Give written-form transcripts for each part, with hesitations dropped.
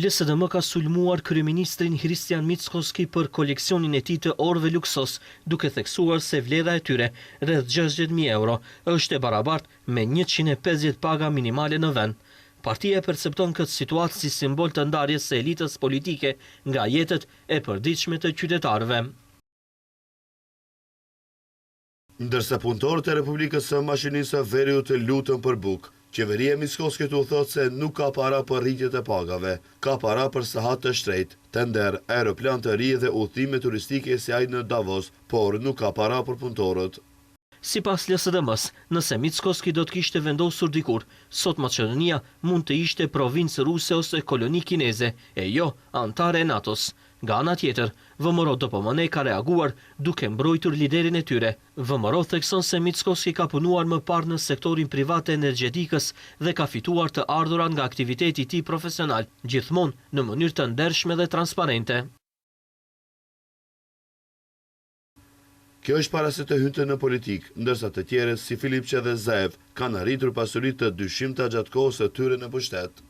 LSDM ka sulmuar kryeministrin Hristijan Mickoski për koleksionin e tij të orëve luksos, duke theksuar se vlera e tyre, rreth 60.000 euro, është e barabartë me 150 paga minimale në vend. Partia percepton këtë situatë si simbol të ndarjes së elitës politike nga jetët e përditshme të qytetarëve. Ndërsa punëtorët e Republikës së Maqedonisë së Veriut lutën për bukë, qeveria e Mickoskit u thot se nuk ka para për rritjet e pagave, ka para për sahat të shtrejt, tender, aeroplan të ri dhe udhëtime turistike si ai në Davos, por nuk ka para për punëtorët. Sipas LSDM-s, nëse Mickoski do të kishte vendosur dikur, sot Maqedonia mund të ishte provincë ruse ose koloni kineze, e jo antare e NATO-s. Nga ana tjetër, VMRO DPMN ka reaguar duke mbrojtur liderin e tyre. VMRO thekson se Mickoski ka punuar më parë në sektorin privat të energjetikës dhe ka fituar të ardhurat nga aktiviteti i tij profesional, gjithmonë në mënyrë të ndershme dhe transparente. Kjo është para se të hynte në politikë, ndërsa të tjerët si Filipçe dhe Zaev kanë arritur pasuri të dyshimta gjatë kohës së tyre në pushtet.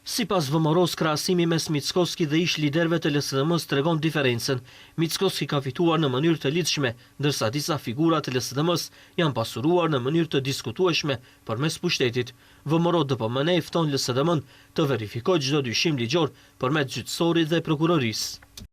Sipas VMRO-s, krahasimi mes Mickoski dhe ish liderëve të LSDM-s tregon diferencën. Mickoski ka fituar në mënyrë të lidhshme, ndërsa disa figura të LSDM-s janë pasuruar në mënyrë të diskutueshme përmes pushtetit. VMRO DPMN fton LSDM-n të verifikojë çdo dyshim ligjor përmes gjyqësorit dhe prokurorisë.